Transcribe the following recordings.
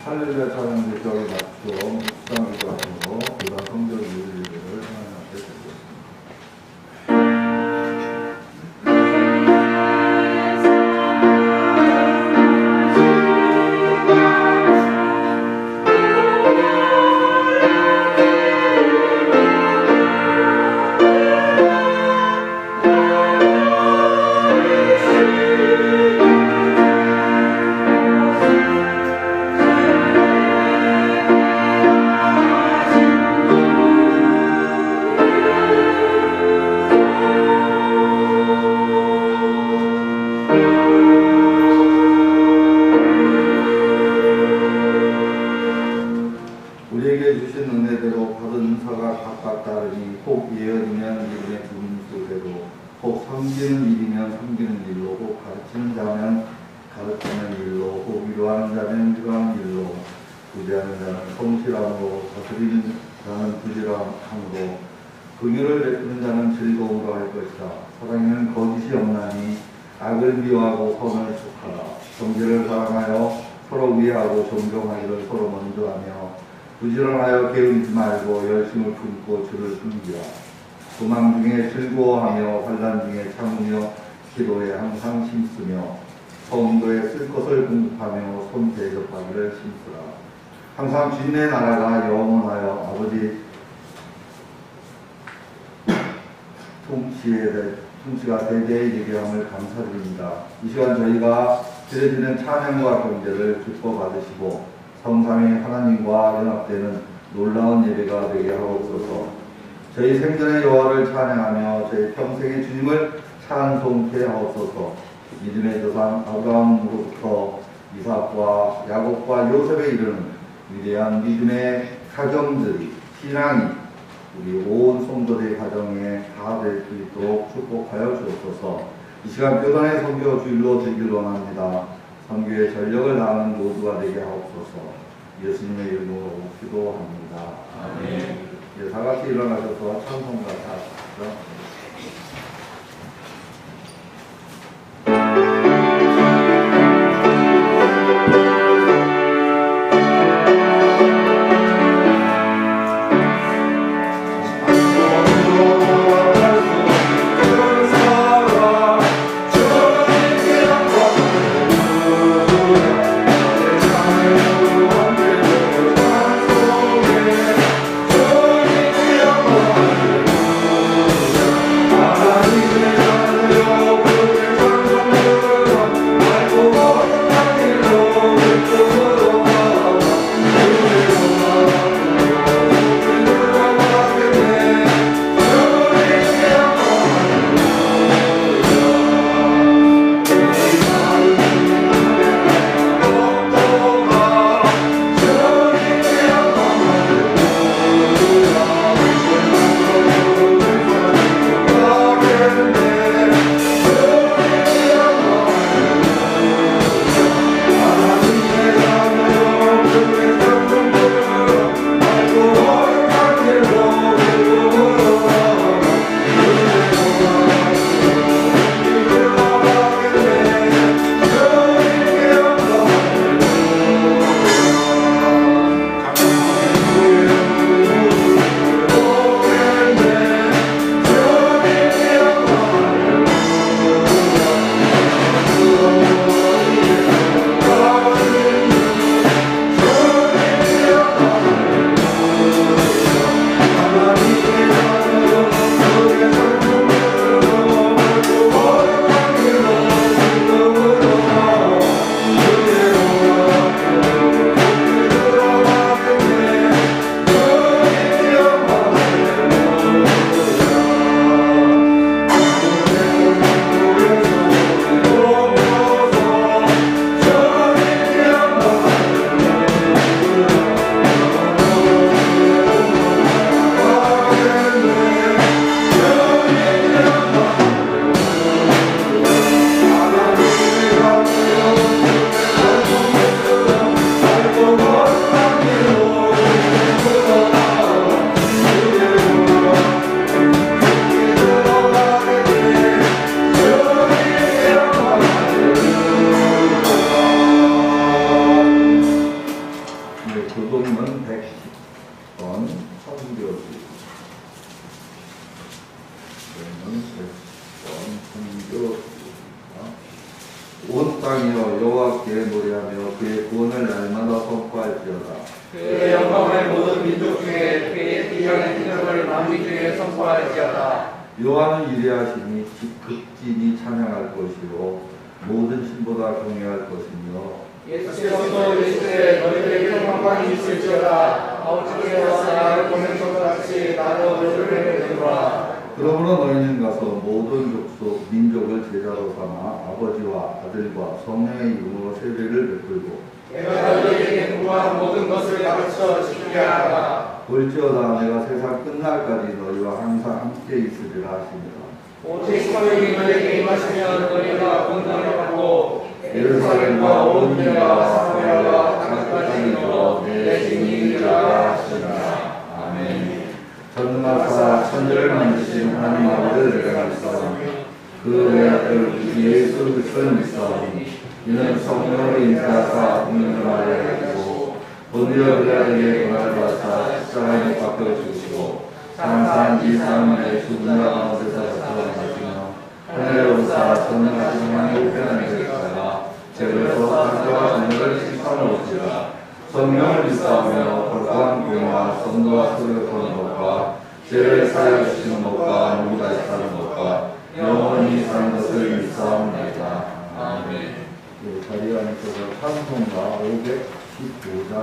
할렐루야 찬양대 저기 맞죠. 수상기도 하고 그다음 성경 일일을 하나님께 드리겠습니다. 우리에게 주신 은혜대로 받은 은사가 각각 다르니 혹 예언이면 예언의 분수대로 혹 섬기는 일이면 섬기는 일로 혹 가르치는 자면 가르치는 일로 혹 위로하는 자면 위로하는 일로 구제하는 자는 성실함으로 다스리는 자는 부지런함으로 긍휼을 베푸는 자는 즐거움으로 할 것이다. 사랑에는 거짓이 없나니 악을 미워하고 선을 촉하라. 정죄를 사랑하여 서로 위하고 존경하기를 서로 먼저 하며 부지런하여 게으르지 말고 열심을 품고 주를 섬기라. 도망 중에 즐거워하며 환난 중에 참으며 기도에 항상 힘쓰며 성도에 쓸 것을 공급하며 손 대접하기를 힘쓰라. 항상 주님의 나라가 영원하여 아버지 통치가 대대에 이르게 함을 감사드립니다. 이 시간 저희가 드려지는 찬양과 경배를 기뻐 받으시고 성삼위 하나님과 연합되는 놀라운 예배가 되게 하옵소서. 저희 생전의 여호와를 찬양하며 저희 평생의 주님을 찬송케 하옵소서. 믿음의 조상 아브라함으로부터 이삭과 야곱과 요셉에 이르는 위대한 믿음의 가정들이 신앙이 우리 온 성도들의 가정에 다 될 수 있도록 축복하여 주옵소서. 이 시간 교단의 선교 주일로 되길 원합니다. 선교의 전력을 다하는 모두가 되게 하옵소서. 예수님의 이름으로 기도합니다. 아멘. 예, 다 같이 일어나셔서 찬송가 하시죠. 교동문 110번 선교지. 온 땅이여 여호와께 노래하며 그의 구원을 날마다 선포할지어다. 그의 영광을 모든 민족 중에 그의 비전의 기적을 만민 중에 선포할지어다. 여호와는 위대하시니 극진히 찬양할 것이요 모든 신보다 경외할 것이며 예수께서도 이르시되 너희들에게 평강이 있을지어다. 아우처에서 나를 보낸 것 같이 나도 너희를 보내노라. 그러므로 너희는 가서 모든 족속 민족을 제자로 삼아 아버지와 아들과 성령의 이름으로 세례를 베풀고 내가 너희에게 구한 모든 것을 가르쳐 지키게 하라. 볼지어다 내가 세상 끝날까지 너희와 항상 함께 있으리라 하십니다. 오직 성령이 너희에게 임하시면 너희가 권능을 받고 예루살렘과 온 유다와 사마리아와 땅끝까지 이르러 내 증인이라 하시니라. 아멘. 전능하사 천지를 만드신 하나님 아버지를 내가 믿사오니 그 외아들 우리 예수 그리스도를 믿사오니 이는 성령으로 잉태하사 국민을 하리하였고 본디오 빌라에게 고난을 받사 십자가에 못 박혀 죽으시고 장사한 이 사람의 죽은 자 가운데서 나타나시며 하늘에 오사 전능하신 하나님의 우편한 되셨다가 죄에서 상자와 전능을 심판하시리라. 성령을 믿사오며 거룩한 교회와 성도와 소리를 거는 것과 죄를 사하여 주시는 것과 몸이 다시 사는 것과 영원히 사는 것을 믿사옵나이다. 아멘. 자리에 앉으셔서 찬송가 515장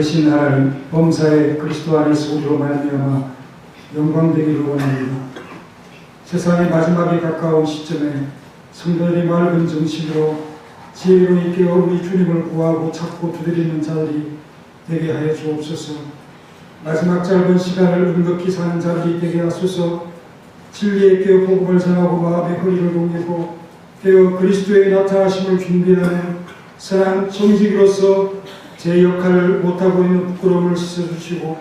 되신 하나님, 범사의 그리스도 안에서 우리로 말미암아 영광되기를 원합니다. 세상의 마지막에 가까운 시점에 성도들이 맑은 정신으로 지혜로 있게 우리 주님을 구하고 찾고 두드리는 자들이 되게 하여 주옵소서. 마지막 짧은 시간을 은극히 사는 자들이 되게 하소서. 진리에 깨어 복음을 전하고 마음의 허리를 동이고 깨어 그리스도의 나타나심을 준비하는 선한 청지기로서 제 역할을 못하고 있는 부끄러움을 씻어주시고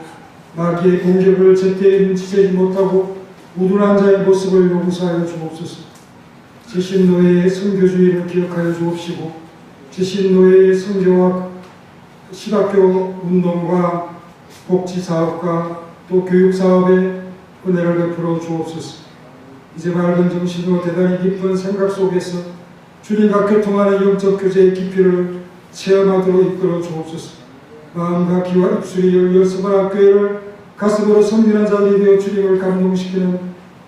마귀의 공격을 제때 눈치채지 못하고 우둔한 자의 모습을 용서하여 주옵소서. 지신 노예의 선교주의를 기억하여 주옵시고 지신 노예의 선교와 신학교 운동과 복지사업과 또 교육사업에 은혜를 베풀어 주옵소서. 이제 맑은 정신으로 대단히 깊은 생각 속에서 주님과 교통하는 영적 교제의 깊이를 체험하도록 이끌어 주옵소서. 마음과 귀와 입술이 열려 서번한 교회를 가슴으로 섬기는 자들이 되어 주님을 감동시키는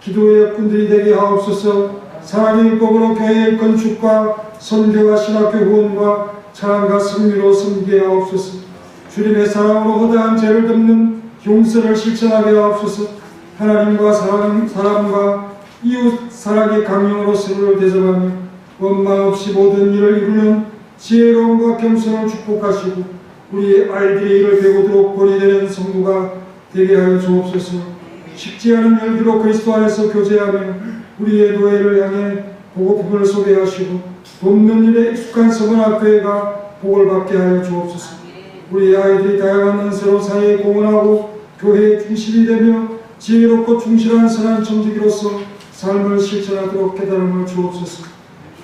기도의 역군들이 되게 하옵소서. 사랑의 율법으로 교회의 건축과 선교와 신학교 후원과 찬양과 승리로 섬기게 하옵소서. 주님의 사랑으로 허다한 죄를 덮는 용서를 실천하게 하옵소서. 하나님과 사람과 이웃 사랑의 강령으로 서로를 대접하며 원망 없이 모든 일을 이루는 지혜로움과 겸손을 축복하시고 우리의 아이들이 이를 배우도록 본이 되는 성도가 되게 하여 주옵소서. 식지 않은 열기로 그리스도 안에서 교제하며 우리의 노예를 향해 보고품을 소개하시고 돕는 일에 익숙한 서문학교회가 복을 받게 하여 주옵소서. 우리의 아이들이 다양한 은사로 사회에 공헌하고 교회의 중심이 되며 지혜롭고 충실한 선한 청지기로서 삶을 실천하도록 깨달음을 주옵소서.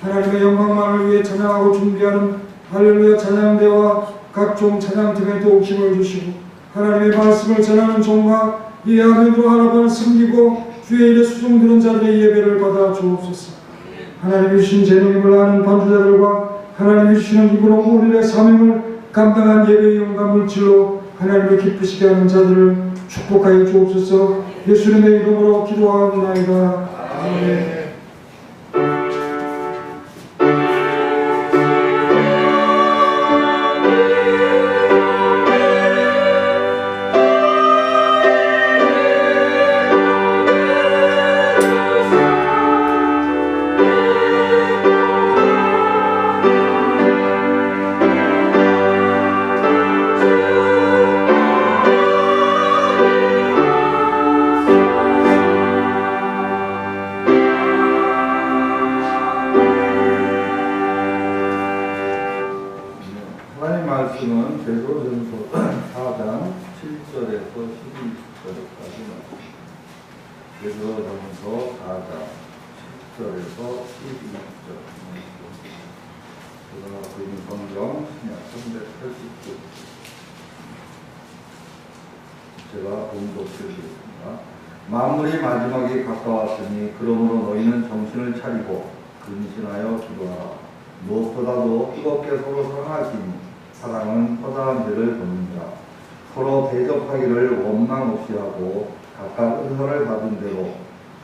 하나님의 영광만을 위해 찬양하고 준비하는 할렐루야 찬양대와 각종 찬양팀에 더욱 힘을 주시고 하나님의 말씀을 전하는 종과 이해하면으로 하나님을 섬기고 주의 일에 수종드는 자들의 예배를 받아 주옵소서. 하나님이 주신 재능임을 아는 반주자들과 하나님이 주시는 입으로 우리의 사명을 감당한 예배의 영광 물질로 하나님을 기쁘시게 하는 자들을 축복하여 주옵소서. 예수님의 이름으로 기도하옵나이다. 아멘. 말씀은 베드로전서 4장 7절에서 12절까지는 베드로전서 4장 7절에서 12절 제가 갖고 있는 성경 신약 389 제가 봉독해드리겠습니다. 만물이 마지막에 가까웠으니 그러므로 너희는 정신을 차리고 근신하여 기도하라. 무엇보다도 뜨겁게 서로 사랑하시니 사랑은 허다한 죄를 돕는다. 서로 대접하기를 원망 없이 하고 각각 은사를 받은 대로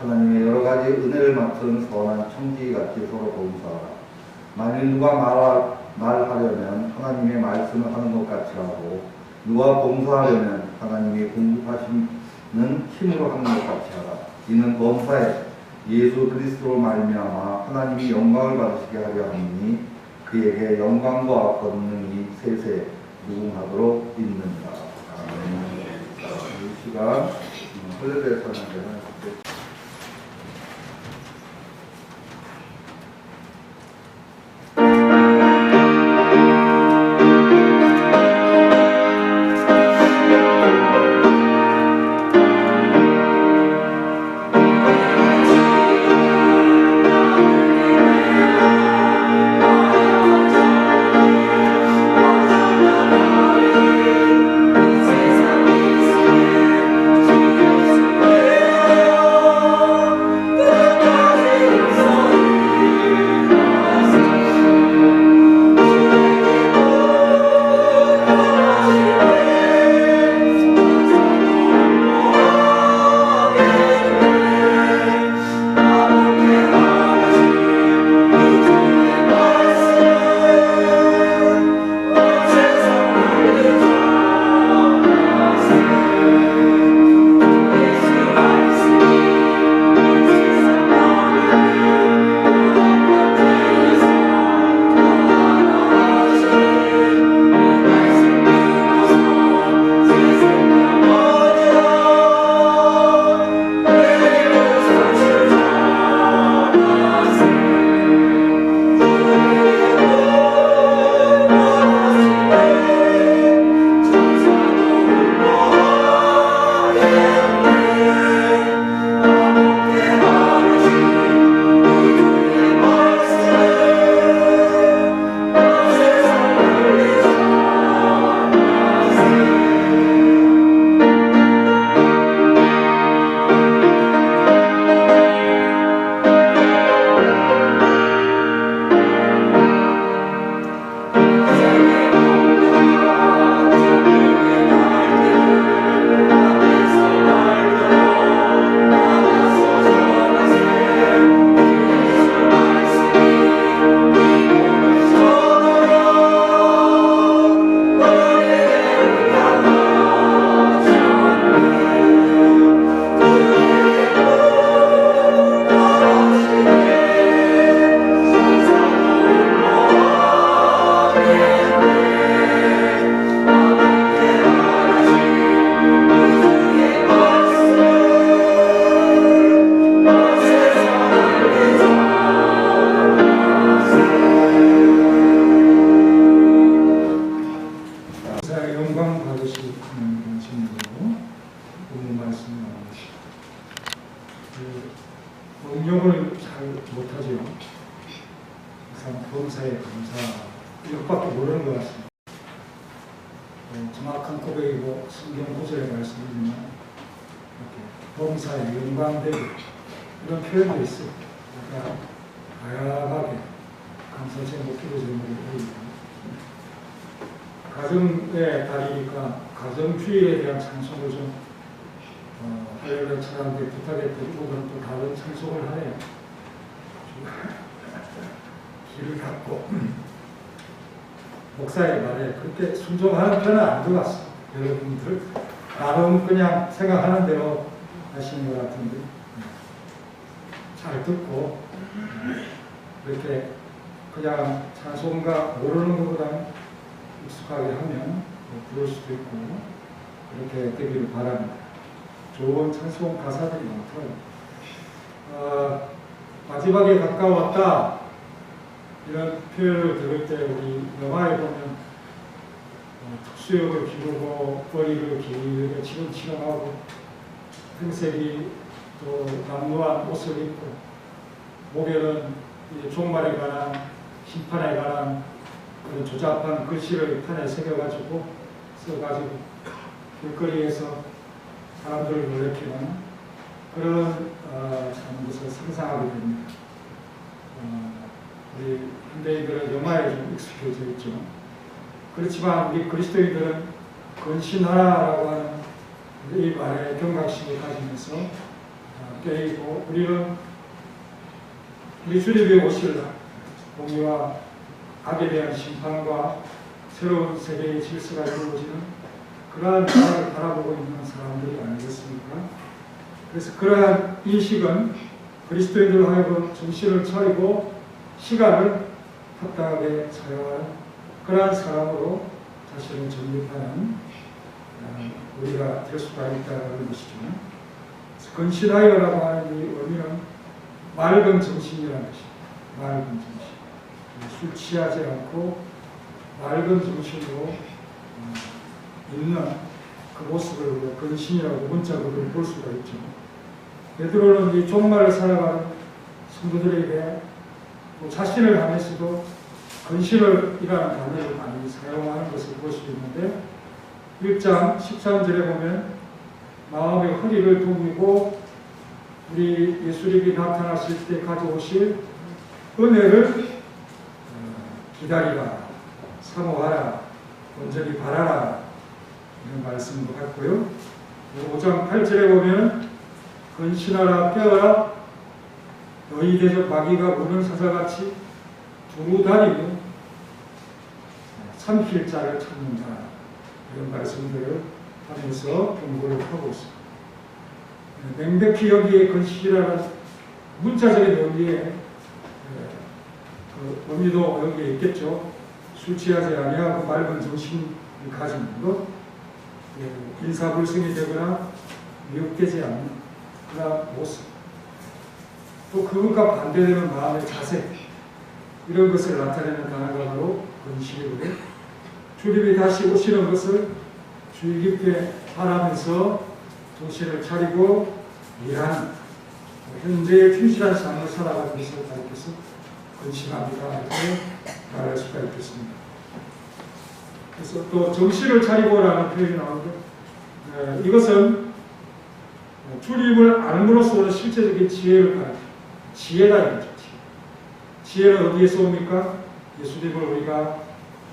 하나님의 여러 가지 은혜를 맡은 선한 청지기같이 서로 봉사하라. 만일 누가 말하려면 하나님의 말씀을 하는 것 같이 하고 누가 봉사하려면 하나님이 공급하시는 힘으로 하는 것 같이 하라. 이는 범사에 예수 그리스도로 말미암아 하나님이 영광을 받으시게 하려 하니 그에게 영광과 권능이 세세 무궁하도록 있는다. 아멘. 이 시간 할례루야 찬양대는 번역을 잘 못하죠. 항상 범사에 감사 이것밖에 모르는 것 같습니다. 정확한 고백이고 성경 구절의 말씀이지만 이렇게 범사에 영광되고 이런 표현도 있어요. 그러니까 다양하게 감사 제목 기도 제목을 올리고 가정의 달이니까 가정주의에 대한 찬송을 좀 하려는 사람들이 부탁했더니 오늘은 또 다른 찬송을 하네요. 길을 닫고 목사의 말에 그렇게 순종하는 편은 아닌 것 같습니다. 여러분들 나름 그냥 생각하는 대로 하시는 것 같은데 잘 듣고 이렇게 그냥 찬송가 모르는 것보다는 익숙하게 하면 부를 수도 있고 그렇게 되기를 바랍니다. 좋은 찬송 가사들이 많더라고요. 마지막에 가까웠다 이런 표현을 들을 때 우리 영화에 보면 특수역을 기르고 머리를 길게 치렁치렁하고 행색이 또 남루한 옷을 입고 목에는 종말에 관한 심판에 관한 그런 조잡한 글씨를 판에 새겨가지고 써가지고 길거리에서 사람들을 놀래키는 그런 것을 상상하게 됩니다. 우리 현대인들은 영화에 좀 익숙해져 있죠. 그렇지만 우리 그리스도인들은 근신하라고 하는 이 말에 경각심을 가지면서 깨이고 우리는 우리 주님이 오실 날 공의와 악에 대한 심판과 새로운 세계의 질서가 이루어지는 그러한 나라를 바라보고 있는 사람들이 아니겠습니까? 그래서 그러한 인식은 그리스도인들 하여금 정신을 차리고 시간을 합당하게 사용하는 그러한 사람으로 자신을 정립하는 우리가 될 수가 있다는 것이죠. 근신하여라고 하는 이 의미는 맑은 정신이라는 것입니다. 맑은 정신. 술 취하지 않고 맑은 정신으로 있는 그 모습을 우리가 근신이라고 문자로 볼 수가 있죠. 베드로는 이 종말을 살아가는 성도들에게 자신을 하면서도 근신을 이라는 단어를 많이 사용하는 것을 볼 수 있는데 1장 13절에 보면 마음의 허리를 동이고 우리 예수님이 나타나실 때 가져오실 은혜를 기다리라, 사모하라, 온전히 바라라 이런 말씀도 같고요. 5장 8절에 보면 근신하라 깨어라 너희 대적 마귀가 우는 사자같이 두루 다니며 삼킬 자를 찾는다 이런 말씀들을 하면서 경고를 하고 있습니다. 명백히 여기에 근신이라는 문자적인 의미에 그 의미도 여기에 있겠죠. 술 취하지 아니하고 맑은 정신을 가진 것, 인사불성이 되거나 미혹되지 않는 그런 모습, 또 그것과 반대되는 마음의 자세, 이런 것을 나타내는 단어가 바로 근신이고요. 주님이 다시 오시는 것을 주의 깊게 바라면서 정신을 차리고 일하는 현재의 충실한 삶을 살아가는 것을 가리켜서 근신합니다 이렇게 말할 수가 있겠습니다. 그래서 또 정신을 차리고라는 표현이 나오는데 이것은 주님을 알므로써 오는 실제적인 지혜를 가르쳐요. 지혜다 이거죠. 지혜는 어디에서 옵니까? 예수님을 우리가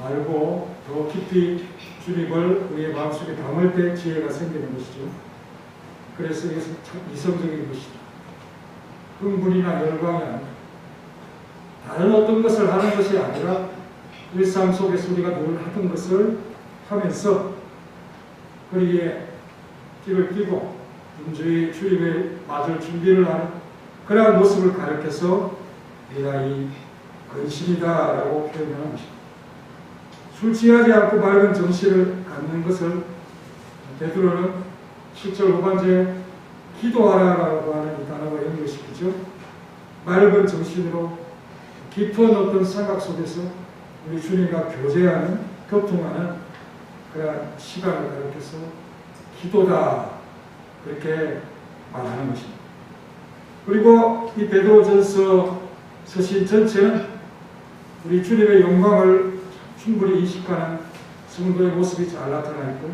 알고 더 깊이 주님을 우리의 마음속에 담을 때 지혜가 생기는 것이죠. 그래서 이것은 참 이성적인 것이다. 흥분이나 열광이 아니라 다른 어떤 것을 하는 것이 아니라 일상 속에서 우리가 늘 하던 것을 하면서 거기에 띠를 띠고 분주히 주님의 맞을 준비를 하는 그러한 모습을 가르쳐서 내가 이 근신이다라고 표현하는 것입니다. 술 취하지 않고 맑은 정신을 갖는 것을 베드로는 7절 후반절에 기도하라라고 하는 이 단어가 연결시키죠. 맑은 정신으로 깊은 어떤 생각 속에서 우리 주님과 교제하는, 교통하는 그런 시간을 가르쳐서 기도다 그렇게 말하는 것입니다. 그리고 이 베드로전서 서신 전체는 우리 주님의 영광을 충분히 인식하는 성도의 모습이 잘 나타나 있고,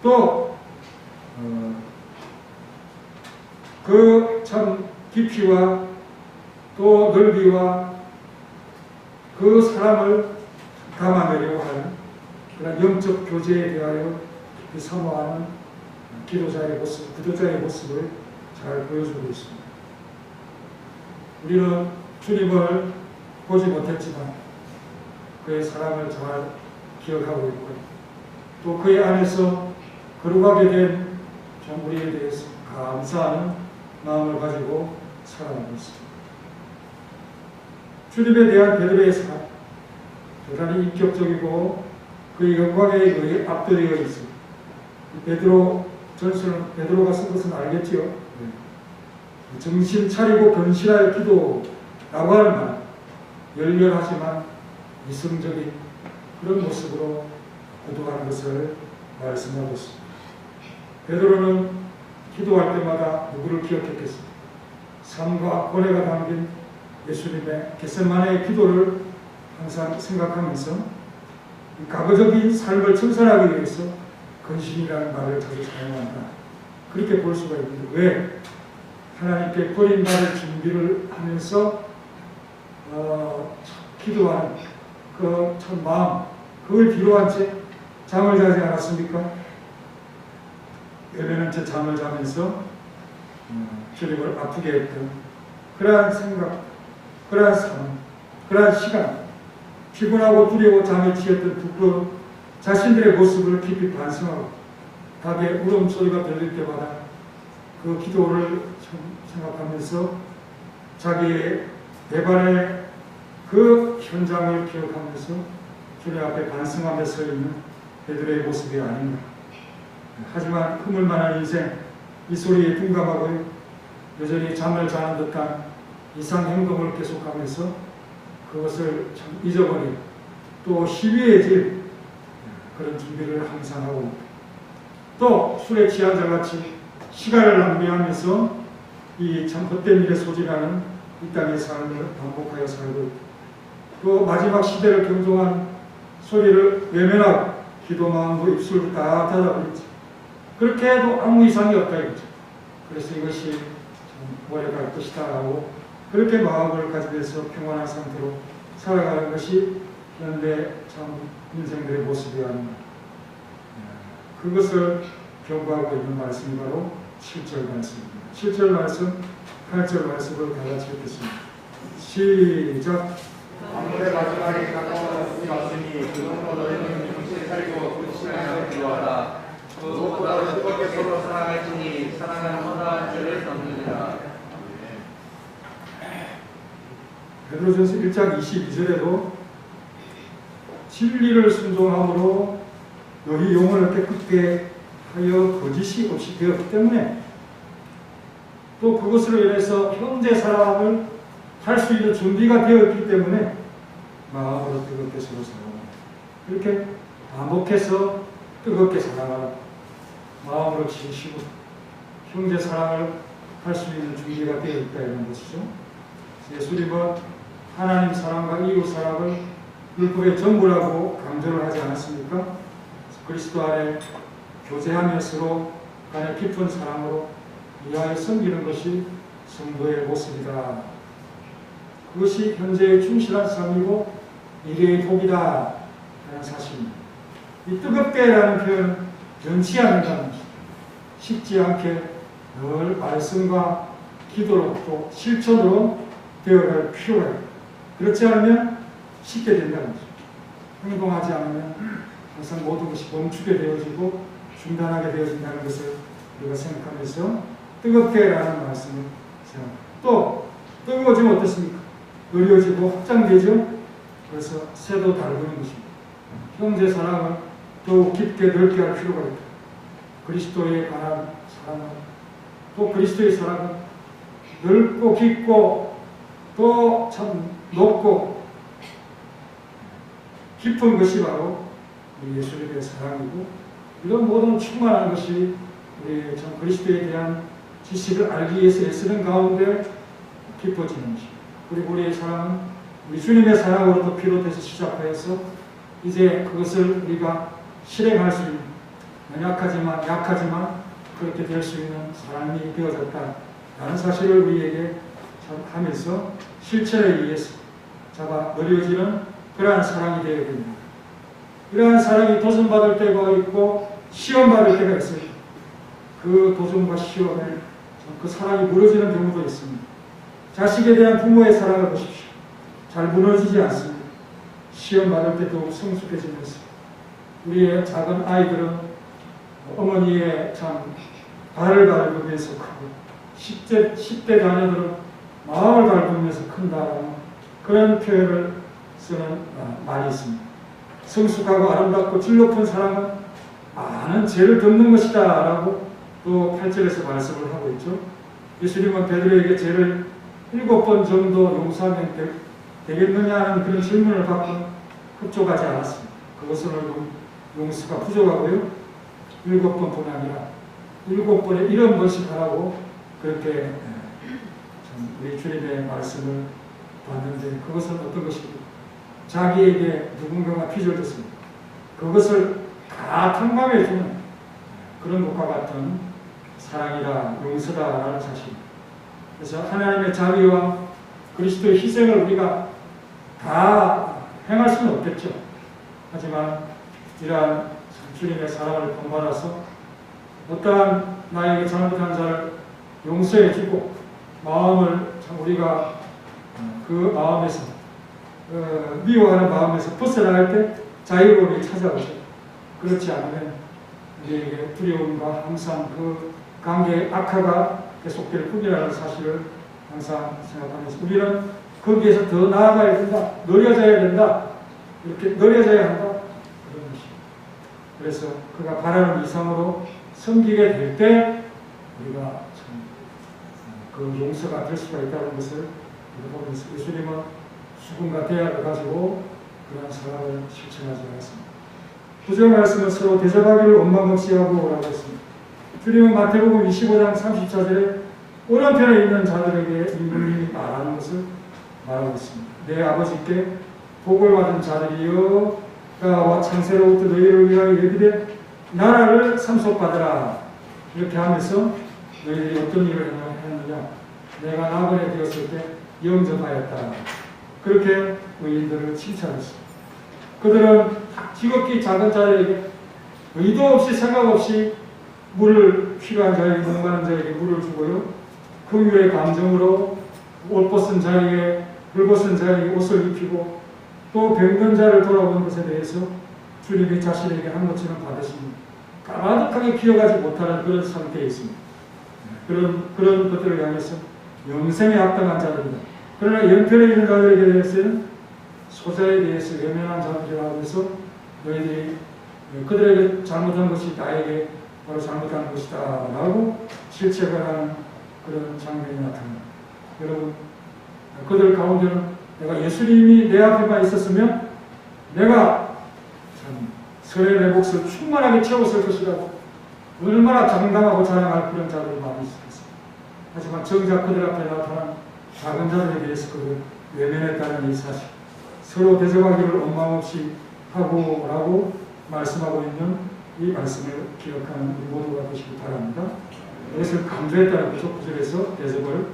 또 그 참 깊이와 또 넓이와 그 사람을 담아내려고 하는 그런 영적 교제에 대하여 사모하는 기도자의 모습, 구도자의 모습을 잘 보여주고 있습니다. 우리는 주님을 보지 못했지만 그의 사랑을 잘 기억하고 있고, 또 그의 안에서 거룩하게 된 좀 우리에 대해서 감사하는 마음을 가지고 살아가고 있습니다. 주님에 대한 베드로의 사랑, 대단히 인격적이고 그의 영광에 의해 압도되어 있습니다. 베드로 전서는 베드로가 쓴 것은 알겠지요. 정신 차리고 견실하여 기도라고 하는 말, 열렬하지만 이성적인 그런 모습으로 기도하는 것을 말씀하고 있습니다. 베드로는 기도할 때마다 누구를 기억했겠습니까? 삶과 고뇌가 담긴 예수님의 겟세마네의 기도를 항상 생각하면서 과거적인 삶을 청산하기 위해서 근신이라는 말을 자주 사용한다. 그렇게 볼 수가 있는데, 왜? 하나님께 버림받을 준비를 하면서 기도하는 그 참 마음, 그걸 뒤로한 채 잠을 자지 않았습니까? 열매는 채 잠을 자면서 주님을 아프게 했던 그러한 생각, 그러한 삶, 그러한 시간, 피곤하고 두려워 잠에 취했던 두 자신들의 모습을 깊이 반성하고 닭의 울음소리가 들릴 때마다 그 기도를 생각하면서 자기의 배반의 그 현장을 기억하면서 주님 앞에 반성하며 서 있는 베드로의 모습이 아닌가. 하지만 흐물만한 인생, 이 소리에 둔감하고 여전히 잠을 자는 듯한 이상 행동을 계속하면서 그것을 참 잊어버리고 또 시비해질 그런 준비를 항상 하고 있다. 또 술에 취한 자같이 시간을 낭비하면서 이 참 헛된 일에 소진하는 이 땅의 삶을 반복하여 살고 있다. 또 마지막 시대를 경종한 소리를 외면하고 기도 마음도 입술도 다 닫아버렸지. 그렇게 해도 아무 이상이 없다 이거죠. 그래서 이것이 좀 오래 갈 것이다 하고 그렇게 마음을 가지면서 평안한 상태로 살아가는 것이 현대 참 인생들의 모습이 아닌가. 그것을 경고하고 있는 말씀이 바로 7절 말씀입니다. 7절 말씀, 8절 말씀을 다 같이 읽겠습니다. 시작. 만물의 마지막에 가까워졌으니 왔으니 그것으로 너희는 정신 차리고 굳히하여 기도하라. 무엇보다 뜨겁게 서로 사랑할지니 사랑하는 허다한 죄를 덮느니라. 베드로전서 1장 22절에도 진리를 순종함으로 너희 영혼을 깨끗게 하여 거짓이 없이 되었기 때문에 또 그것으로 인해서 형제 사랑을 할 수 있는 준비가 되었기 때문에 마음으로 뜨겁게 서로 사랑합니다. 이렇게 반복해서 뜨겁게 사랑하라. 마음으로 진심으로 형제 사랑을 할 수 있는 준비가 되어 있다 이런 것이죠. 예수님은 하나님 사랑과 이웃 사랑을 율법의 전부라고 강조를 하지 않았습니까? 그리스도 안에 교제하며 서로 간의 깊은 사랑으로 위하여 섬기는 것이 성도의 모습이다. 그것이 현재의 충실한 삶이고 미래의 복이다 라는 사실입니다. 이 뜨겁게라는 표현은 변치 않는다는 것입니다. 식지 않게 늘 말씀과 기도로 또 실천으로 되어갈 필요가 있다. 그렇지 않으면 식게 된다는 것입니다. 행동하지 않으면 항상 모든 것이 멈추게 되어지고 중단하게 되어진다는 것을 우리가 생각하면서 뜨겁게라는 말씀을 생각합니다. 또 뜨거워지면 어떻습니까? 의료지고 확장되죠. 그래서 새도 달구는 것입니다. 형제 사랑을 더욱 깊게 넓게 할 필요가 있다. 그리스도에 관한 사랑은 또 그리스도의 사랑은 넓고 깊고 또 참 높고 깊은 것이 바로 우리 예수님의 사랑이고 이런 모든 충만한 것이 우리 참 그리스도에 대한 지식을 알기 위해서 애쓰는 가운데 깊어지는 것. 그리고 우리의 사랑은 우리 주님의 사랑으로부터 비롯해서 시작하여서 이제 그것을 우리가 실행할 수 있는 약하지만 그렇게 될 수 있는 사람이 되어졌다라는 사실을 우리에게 하면서 실천에 의해서 잡아 누려지는 그러한 사랑이 되어야 됩니다. 이러한 사랑이 도전받을 때가 있고 시험받을 때가 있습니다. 그 도전과 시험에 그 사랑이 무너지는 경우도 있습니다. 자식에 대한 부모의 사랑을 보십시오. 잘 무너지지 않습니다. 시험받을 때 더욱 성숙해지면서 우리의 작은 아이들은 어머니의 참 발을 밟으면서 크고 10대 자녀들은 마음을 밟으면서 큰다라는 그런 표현을 쓰는 말이 있습니다. 성숙하고 아름답고 질 높은 사랑은 많은 죄를 덮는 것이다 라고 또 8절에서 말씀을 하고 있죠. 예수님은 베드로에게 죄를 7번 정도 용서하면 되겠느냐 하는 그런 질문을 받고 흡족하지 않았습니다. 그것은 용서가 부족하고요. 7번뿐 아니라 7번에 70번씩 하라고 그렇게 우리 주님의 말씀을 봤는데 그것은 어떤 것입니까? 자기에게 누군가가 빚어졌습니다. 그것을 다 탕감해주는 그런 것과 같은 사랑이라 용서다라는 사실입니다. 그래서 하나님의 자비와 그리스도의 희생을 우리가 다 행할 수는 없겠죠. 하지만 이러한 주님의 사랑을 본받아서 어떠한 나에게 잘못한 자를 용서해주고 마음을 우리가 그 마음에서 미워하는 마음에서 벗어나갈 때 자유로움이 찾아오죠. 그렇지 않으면 우리에게 두려움과 항상 그 관계의 악화가 계속될 뿐이라는 사실을 항상 생각하면서 우리는 거기에서 더 나아가야 된다, 느려져야 된다, 이렇게 느려져야 한다 그런 것입니다. 그래서 그가 바라는 이상으로 섬기게 될 때 우리가 참 그 용서가 될 수가 있다는 것을 보면서 예수님은 수금과 대화를 가지고 그런 사랑을 실천하지 않았습니다. 9절 말씀은 서로 대접하기를 원망없이 하고 라고 했습니다. 주님은 마태복음 25장 34절에 오른편에 있는 자들에게 인물님이 말하는 것을 말하고 있습니다. 내 아버지께 복을 받은 자들이여 가 창세로부터 너희를 위하여 예비된 나라를 상속받으라. 이렇게 하면서 너희들이 어떤 일을 했느냐. 내가 나그네 되었을 때 영접하였다. 그렇게 의인들을 칭찬했습니다. 그들은 지극히 작은 자들에게 의도 없이 생각 없이 물을 필요한 자에게 목마른 자에게 물을 주고요. 긍휼의 감정으로 옷 벗은 자에게 헐벗은 자에게 옷을 입히고 또 병든 자를 돌아오는 것에 대해서 주님이 자신에게 한 것처럼 받으십니다. 까마득하게 기억하지 못하는 그런 상태에 있습니다. 그런 것들을 향해서 영생에 합당한 자들입니다. 그러나 연편에 있는 자들에게 대해서는 소자에 대해서 외면한 자들이라고 해서 너희들이 그들에게 잘못한 것이 나에게 바로 잘못한 것이다 라고 실책을 하는 그런 장면이 나타납니다. 여러분, 그들 가운데는 내가 예수님이 내 앞에만 있었으면 내가 참 설의 내 몫을 충만하게 채웠을 것이라고 얼마나 장담하고 자랑할 그런 자들이 많이 있었습니다. 하지만 정작 그들 앞에 나타난 작은 자들에 대해서 그를 외면했다는 이 사실, 서로 대접하기를 원망 없이 하고 라고 말씀하고 있는 이 말씀을 기억하는 우리 모두가 되시기 바랍니다. 이것을 강조했다는 거죠. 9절에서 대접을.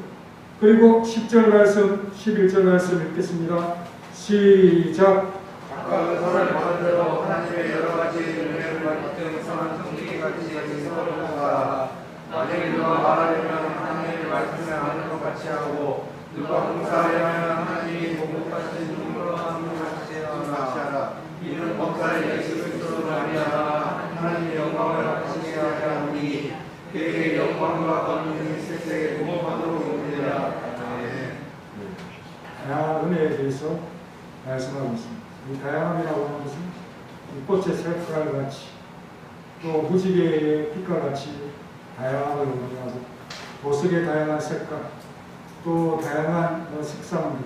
그리고 10절 말씀, 11절 말씀 읽겠습니다. 시작. 각각 은사를 받은 대로 하나님의 여러 가지 은혜를 받은 선한 성질이 같이 서로가 만일 누가 말하려면 하나님의 말씀에 아는 것 같이 하고 누가 봉사하려면 하나님이 공급하신 힘으로 하는 것 같이 하라. 이는 범사의 예수 그리스도로 말미암아 하나님의 영광을 받으시게 하려 하니 그에게 영광과 권능이 세세에 공급하도록 용되라. 다양한 은혜에 대해서 말씀하고 있습니다. 이 다양함이라고 하는 것은 꽃의 색깔 같이 또 무지개의 빛과 같이 다양함을 의미하고 보석의 다양한 색깔 또 다양한 색상들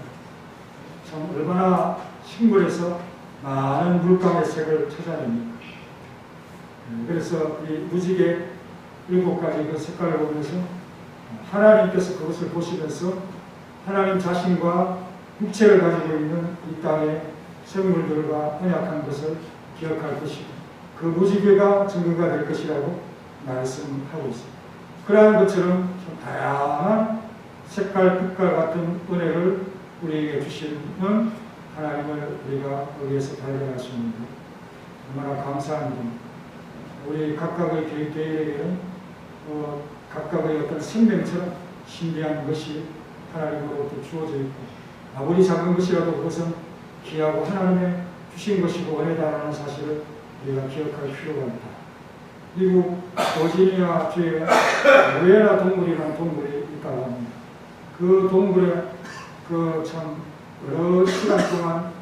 참 얼마나 식물에서 많은 물감의 색을 찾아냅니까? 그래서 이 무지개 7가지 그 색깔을 보면서 하나님께서 그것을 보시면서 하나님 자신과 육체를 가지고 있는 이 땅의 생물들과 언약한 것을 기억할 것이고 그 무지개가 증거가 될 것이라고 말씀하고 있습니다. 그러한 것처럼 좀 다양한 색깔, 빛깔 같은 은혜를 우리에게 주시는 하나님을 우리가 여기에서 발견할 수 있는 것 얼마나 감사한 일입니다. 우리 각각의 개인에게는 각각의 어떤 생명처럼 신비한 것이 하나님으로부터 주어져 있고 아무리 작은 것이라도 그것은 귀하고 하나님의 주신 것이고 은혜다라는 사실을 우리가 기억할 필요가 있다. 미국 버지니아 주에 모에나 동굴이라는 동굴이 있다고 합니다. 그 동굴에 그 참 여러 시간 동안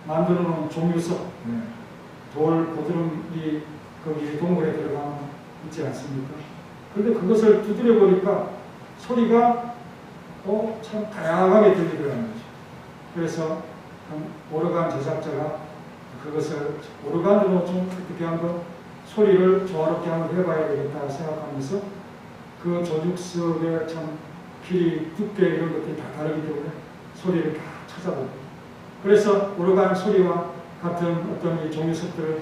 만들어 놓은 종유석, 돌 고드름이 거기 동굴에 들어가면 있지 않습니까? 그런데 그것을 두드려 보니까 소리가 참 다양하게 들리더라는 거죠. 그래서 오르간 제작자가 그것을 오르간으로 좀 어떻게 한번 소리를 조화롭게 한번 해봐야 되겠다 생각하면서 그 조죽석의 참 길이, 두께 이런 것들이 다 다르기 때문에 소리를 다 찾아보고 그래서 오르간 소리와 같은 어떤 이 종유석들의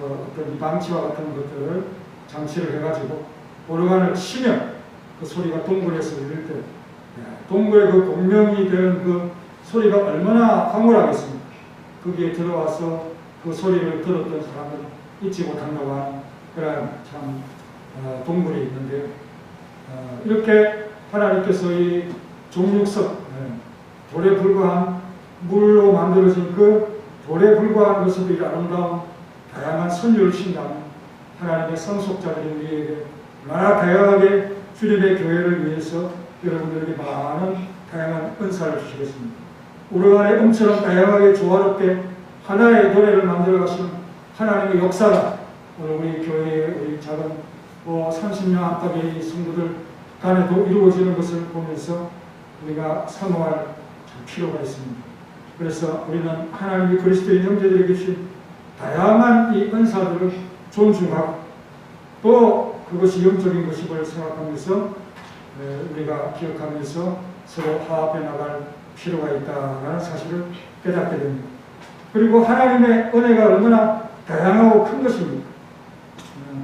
어떤 이 방치와 같은 것들을 장치를 해가지고 오르간을 치면 그 소리가 동굴에서 울릴 때 동굴의 그 공명이 되는 그 소리가 얼마나 황홀하겠습니까? 거기에 들어와서 그 소리를 들었던 사람은 잊지 못한다고 하는 그런 참 동굴이 있는데 이렇게 하나님께서 이 종육석 돌에 불과한 물로 만들어진 그 돌에 불과한 것으로 이 아름다운 다양한 선율을 신다면 하나님의 성속자들이 우리에게 얼마나 다양하게 주님의 교회를 위해서 여러분들에게 많은 다양한 은사를 주시겠습니다. 오르간의 음처럼 다양하게 조화롭게 하나의 노래를 만들어 가시는 하나님의 역사가 오늘 우리 교회의 우리 작은 30년 안팎의 성도들 간에도 이루어지는 것을 보면서 우리가 사모할 필요가 있습니다. 그래서 우리는 하나님의 그리스도의 형제들에게 주신 다양한 이 은사들을 존중하고 또 그것이 영적인 것임을 생각하면서 우리가 기억하면서 서로 화합해 나갈 필요가 있다는 사실을 깨닫게 됩니다. 그리고 하나님의 은혜가 얼마나 다양하고 큰 것입니까?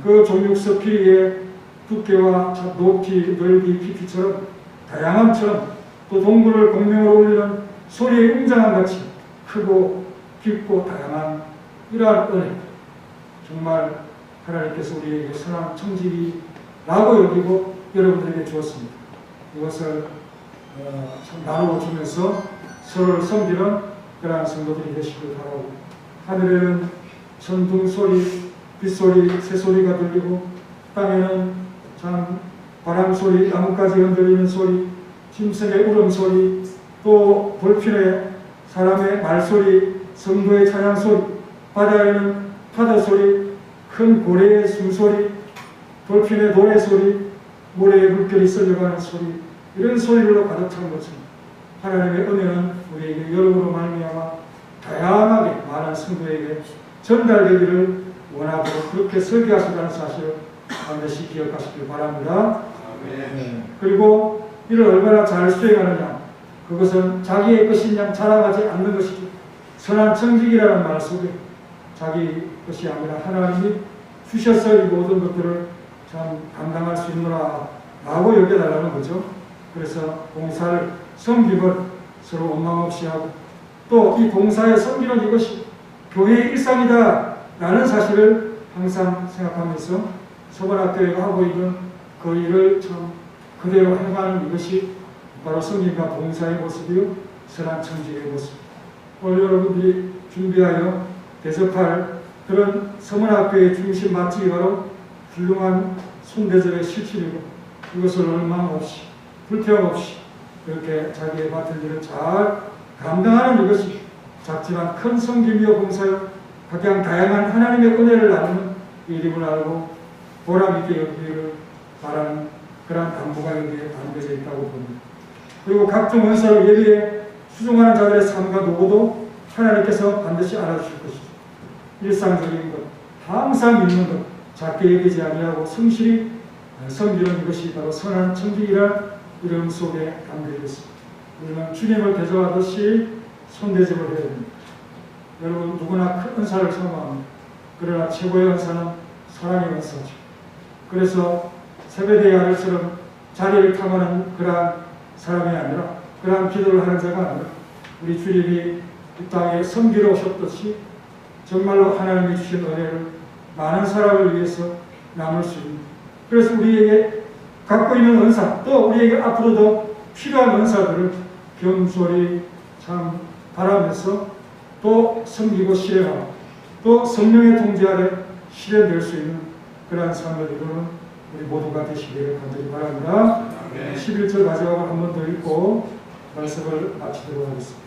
그 종육석 길이의 두께와 높이, 넓이, 깊이처럼 다양함처럼 또 동굴을 공명으로 울리는 소리의 웅장함 같이 크고 깊고 다양한 이러한 은혜 정말 하나님께서 우리에게 선한 청지기라고 여기고 여러분들에게 주었습니다. 이것을 참 나누어 주면서 서로를 섬기는 그러한 성도들이 되시길 바라고 하늘에는 천둥 소리, 빗소리, 새소리가 들리고 땅에는 참 바람 소리, 나뭇가지 흔들리는 소리, 짐승의 울음소리, 또 돌핀의 사람의 말소리, 성도의 찬양소리, 바다에는 파도소리, 큰 고래의 숨소리, 돌핀의 노래소리, 모래의 물결이 쓸려가는 소리 이런 소리로 가득 찬 것처럼 하나님의 은혜는 우리에게 여러분으로 말미암아 다양하게 많은 성도에게 전달되기를 원하도록 그렇게 설계하시다는 사실을 반드시 기억하시길 바랍니다. 그리고 이를 얼마나 잘 수행하느냐 그것은 자기의 것인 양 자랑하지 않는 것이죠. 선한 청직이라는 말 속에 자기 것이 아니라 하나님이 주셔서 이 모든 것들을 참 감당할 수 있노라 라고 여겨달라는 거죠. 그래서 봉사를 섬김을 서로 원망 없이 하고 또 이 봉사에 섬기는 이것이 교회의 일상이다 라는 사실을 항상 생각하면서 서번학교회가 하고 있는 그 일을 참 그대로 행하는 이것이 바로 섬김과 봉사의 모습이요 선한 청지의 모습. 오늘 여러분들이 준비하여 대접할 그런 서문학교의 중심 맛집이 바로 훌륭한 손대접의 실질이고 이것을 얼마 없이 불평 없이 이렇게 자기의 맡은 일을 잘 감당하는 이것이 작지만 큰 섬김이요 봉사요 각양 다양한 하나님의 은혜를 나누는 일임을 알고 보람 있게 여기기를 바라는 그런 담보가 여기에 담겨져 있다고 봅니다. 그리고 각종 은사를 예비에 수종하는 자들의 삶과 노고도 하나님께서 반드시 알아주실 것이죠. 일상적인 것, 항상 믿는 것, 작게 여기지 아니하고 성실히 섬기는 이것이 바로 선한 청지기란 이름 속에 담겨 있습니다. 우리는 주님을 대접하듯이 손대접을 해야 됩니다. 여러분 누구나 큰 은사를 소망합니다. 그러나 최고의 은사는 사랑의 은사죠. 그래서 세베대의 아들처럼 자리를 탐하는 그러한 사람이 아니라, 그러한 기도를 하는 자가 아니라, 우리 주님이 이 땅에 섬기러 오셨듯이 정말로 하나님이 주신 은혜를 많은 사람을 위해서 나눌 수 있는, 그래서 우리에게 갖고 있는 은사, 또 우리에게 앞으로도 필요한 은사들을 겸손히 참 바라면서 또 섬기고 실행하고 또 성령의 통제 아래 실현될 수 있는 그러한 삶을 이루는 우리 모두가 되시기를 간절히 바랍니다. 11절 마지막으로 한 번 더 읽고 말씀을 마치도록 하겠습니다.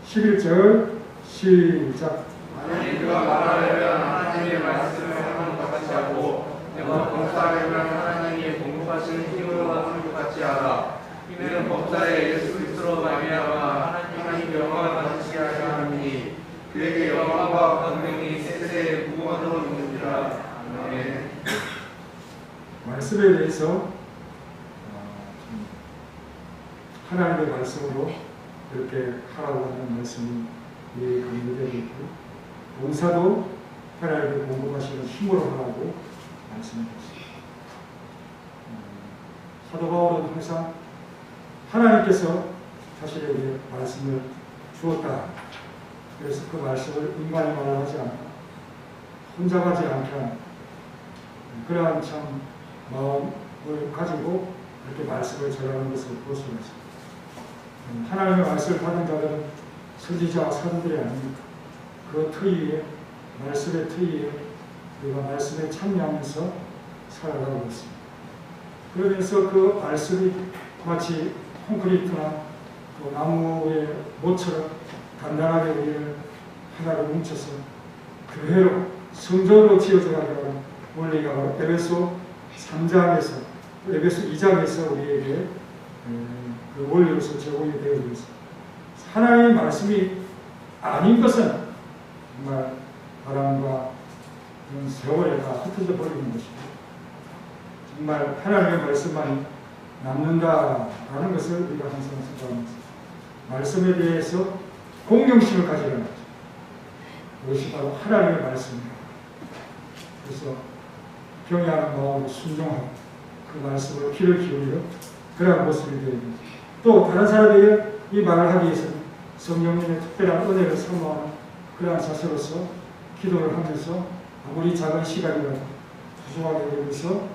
11절 시작. 만일 그가 말하려면 하나님의 말씀을 하는 것 같이 하고 내가 봉사하려면 하나님이 공급하시는 힘으로 하는 것 같이 하라. 이는 범사에 예수 그리스도로 말미암아 하나님 영광을 받으시게 하려 함이니 그에게 영광과 권능이 세세에 무한으로 있느니라. 아멘. 말씀에 대해서 하나님의 말씀으로 이렇게 하라고 하는 말씀이 강조되어 있고, 봉사도 하나님의 공급하시는 힘으로 하라고 말씀하셨습니다. 사도 바울은 항상 하나님께서 자신에게 말씀을 주었다. 그래서 그 말씀을 인간이 말하지 않고 혼자 가지 않게 하는 그러한 참 마음을 가지고 이렇게 말씀을 전하는 것을 볼 수가 있습니다. 하나님의 말씀을 받은 자들은 선지자와 사도들이 아닙니다. 그 트 위에, 말씀의 트 위에 우리가 말씀에 참여하면서 살아가고 있습니다. 그러면서 그 말씀이 마치 콘크리트나 또 나무의 모처럼 단단하게 우리를 하나로 뭉쳐서 교회로 성전으로 지어져가게 하는 원리가 에베소 3장에서 에베소 2장에서 우리에게 그 원리로서 제공이 되어 있습니다. 하나님의 말씀이 아닌 것은 정말 바람과 그런 세월에 다 흩어져 버리는 것이고, 정말 하나님의 말씀만이 남는다라는 것을 우리가 항상 생각합니다. 말씀에 대해서 공경심을 가지라는 거죠. 그것이 바로 하나님의 말씀입니다. 그래서 경외하는 마음으로 순종하고 그 말씀으로 귀를 기울여 그러한 모습이 되어야 됩니다. 또 다른 사람에게 이 말을 하기 위해서는 성령님의 특별한 은혜를 사모하는 그러한 자세로서 기도를 하면서 아무리 작은 시간이라도 부족하게 되면서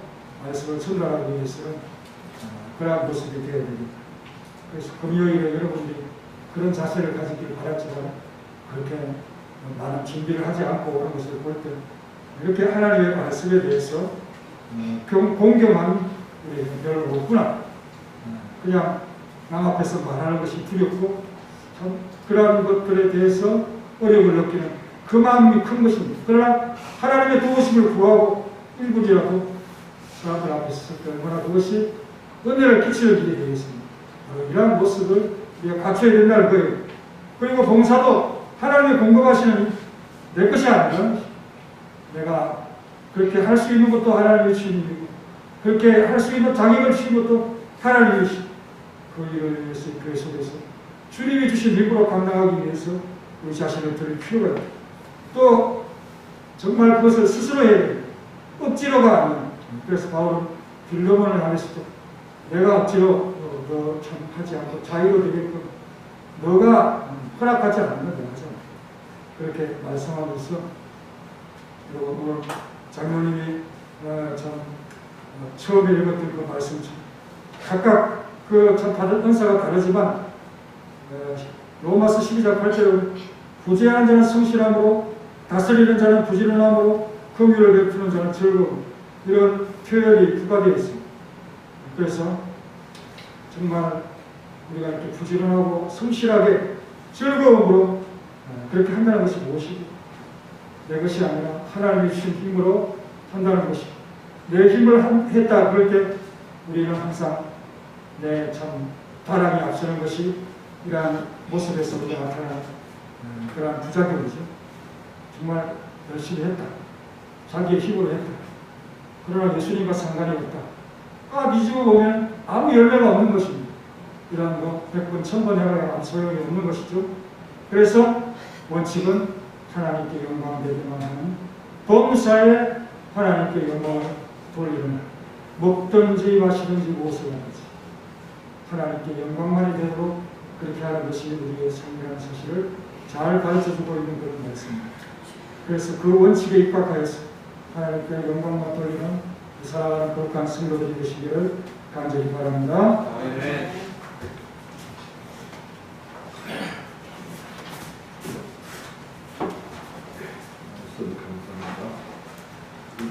말씀을 전달하기 위해서는 그러한 모습이 되어야 됩니다. 그래서 금요일에 여러분들이 그런 자세를 가지길 바랐지만 그렇게 많은 준비를 하지 않고 오는 것을 볼 때 이렇게 하나님의 말씀에 대해서 공경한 우리는 별로 없구나. 그냥 남 앞에서 말하는 것이 두렵고 참 그러한 것들에 대해서 어려움을 느끼는 그 마음이 큰 것입니다. 그러나 하나님의 도우심을 구하고 일분이라도 사람들 앞에 섰을 때 얼마나 그것이 은혜를 끼치는 일이 되겠습니다. 이러한 모습을 우리가 갖춰야 된다는 거예요. 그리고 봉사도 하나님의 공급하시는 내 것이 아니라 내가 그렇게 할 수 있는 것도 하나님의 주님이고 그렇게 할 수 있는 자격을 주신 것도 하나님이시고 그 일을 위해서 교회 속에서 주님이 주신 힘으로 감당하기 위해서 우리 자신을 드릴 필요가 있다. 또 정말 그것을 스스로 해야 됩니다. 억지로가 아니에요. 그래서 바울은 빌레몬을 향해서도 내가 억지로 너 참 하지 않고 자유로 되게끔 너가 허락하지 않는 내가 하잖아. 그렇게 말씀하면서 여러분 오늘 장로님이 참 처음에 읽었던 그 말씀 각각 그 참 다른 은사가 다르지만 로마서 12장 8절은 부재하는 자는 성실함으로 다스리는 자는 부지런함으로 긍휼을 베푸는 자는 즐거움 이런 표현이 부과되어 있습니다. 그래서 정말 우리가 이렇게 부지런하고 성실하게 즐거움으로 그렇게 한다는 것이 무엇이고 내 것이 아니라 하나님이 주신 힘으로 한다는 것이고 내 힘을 했다 그럴 때 우리는 항상 내 참 바람이 앞서는 것이 이러한 모습에서 우리가 나타나는 그러한 부작용이죠. 정말 열심히 했다. 자기의 힘으로 했다. 그러나 예수님과 상관이 없다. 믿음을 보면 아무 열매가 없는 것입니다. 이러한 거 100번, 1000번 해봐야 아무 소용이 없는 것이죠. 그래서 원칙은 하나님께 영광 되기만 하는 범사에 하나님께 영광을 돌리는 먹든지 마시든지 무엇을 하든지 하나님께 영광만이 되도록 그렇게 하는 것이 우리의 삶이라는 사실을 잘 가르쳐주고 있는 그런 말씀입니다. 그래서 그 원칙에 입각하여서 하나님께 영광만 돌리는 유사한 거룩한 성도들이 되시기를 간절히 바랍니다. 아멘. 감사합니다.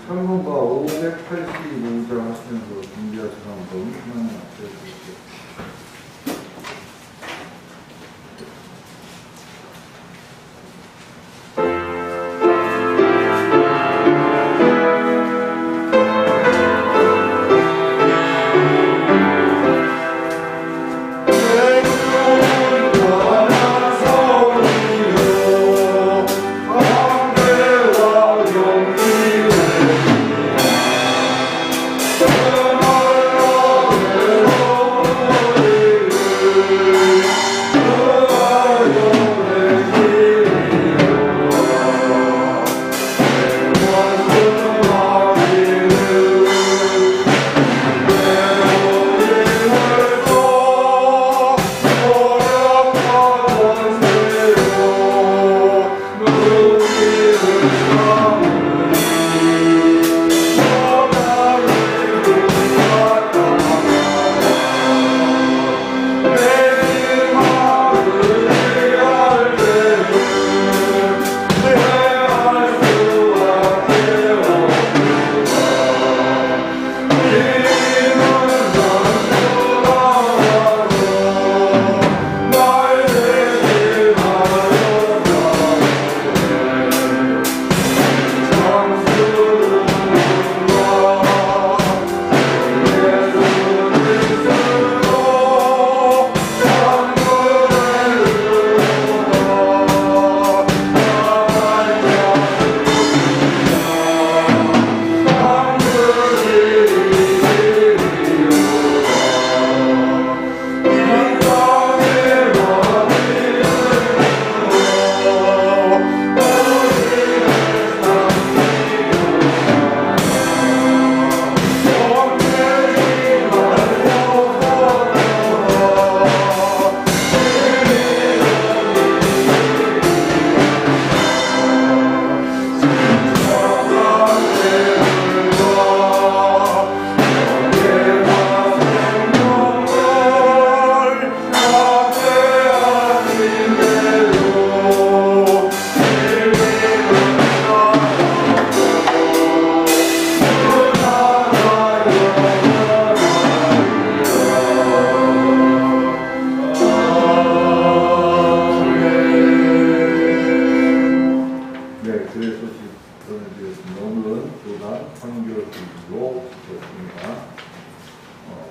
참고가 585장 하시면서 준비하신 한번 하나만 알려주십시오.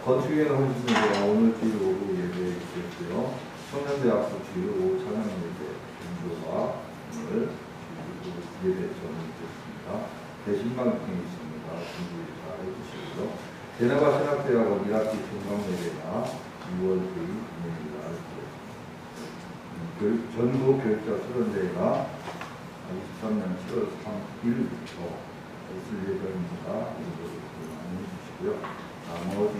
건축에는 헌신제가 오늘 주일 오후 예배에 있겠고요. 청년대학교 주일 오후 찬양 예배 인도와 오늘 예배 전이겠습니다. 대신방송이 있습니다. 준비 잘 해주시고요. 대나가 신학대학원 1학기 중간 예배가 6월 9일 금요일날 전국 교육자 수련대회가 23년 7월 3일부터 있을 예정입니다. 이것을 많이 해주시고요. 나머지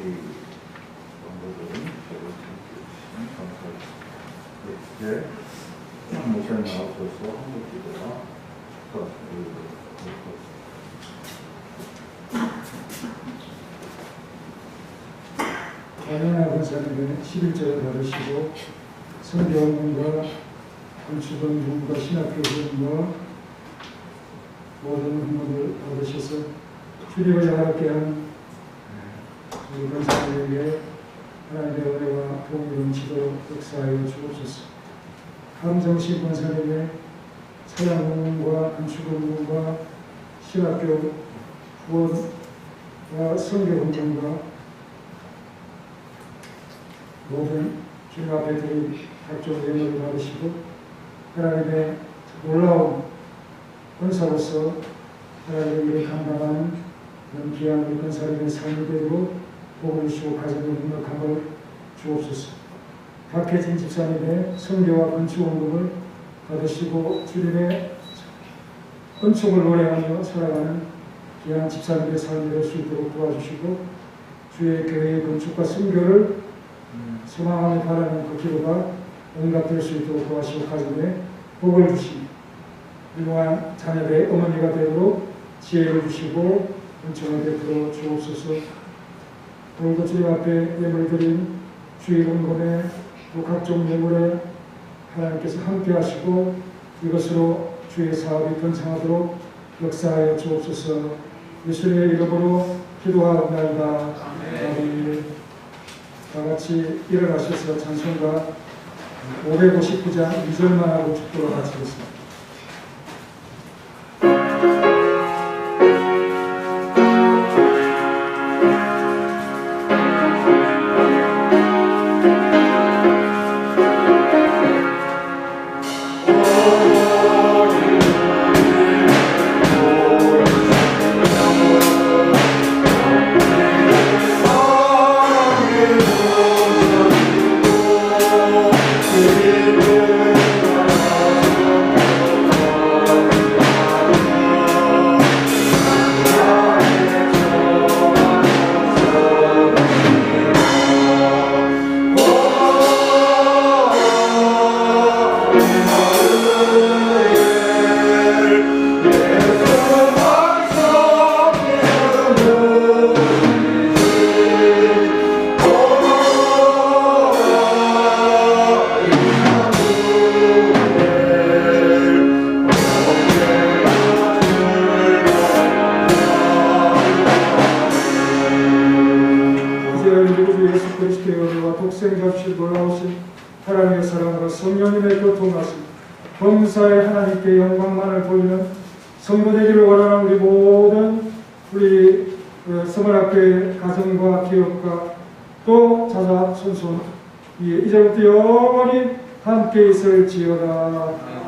정보들은 저를 참고해주시면 감사하겠습니다. 이렇게 목사님 나오셔서 한국 기도가 찬양하 권사님은 11절을 받으시고 성경과 건축원과 신학교원과 모든 훈련을 받으셔서 주님을 하게 한 우리 권사님에게 하나님의 은혜와 도움이 넘치도록 역사하여 주옵소서. 함정식 권사님의 사양공문과 건축원과 신학교 후원과 성교훈련과 모든 주님 앞에 드린 각종 예물을 받으시고 하나님의 놀라운 권사로서 하나님의 일을 감당하는 이런 귀한 우리 권사님의 삶이 되도록 복을 주시고 가정의 넉넉함을 주옵소서. 박혜진 집사님의 성교와 건축 원금을 받으시고 주님의 은총을 노래하며 살아가는 귀한 집사님의 삶이 될 수 있도록 도와주시고 주의 교회의 건축과 성교를 소망하며 바라는 그 기도가 응답될 수 있도록 도와주시고 가정에 복을 주시고 훌륭한 자녀들의 어머니가 되도록 지혜를 주시고 은총을 베풀어 주옵소서. 오늘도 주님 앞에 예물 드린 주의 헌금에 또 각종 예물에 하나님께서 함께 하시고 이것으로 주의 사업이 번창하도록 역사하여 주옵소서. 예수님의 이름으로 기도하옵나이다. 아멘. 다같이 일어나셔서 찬송가 559장 2절만 하고 축도를 마치겠습니다. 범사의 하나님께 영광만을 보이는 성도 되기를 원하는 우리 모든 우리 서머학교의 가정과 기업과 또 자자손손 이제부터 영원히 함께 있을지어다.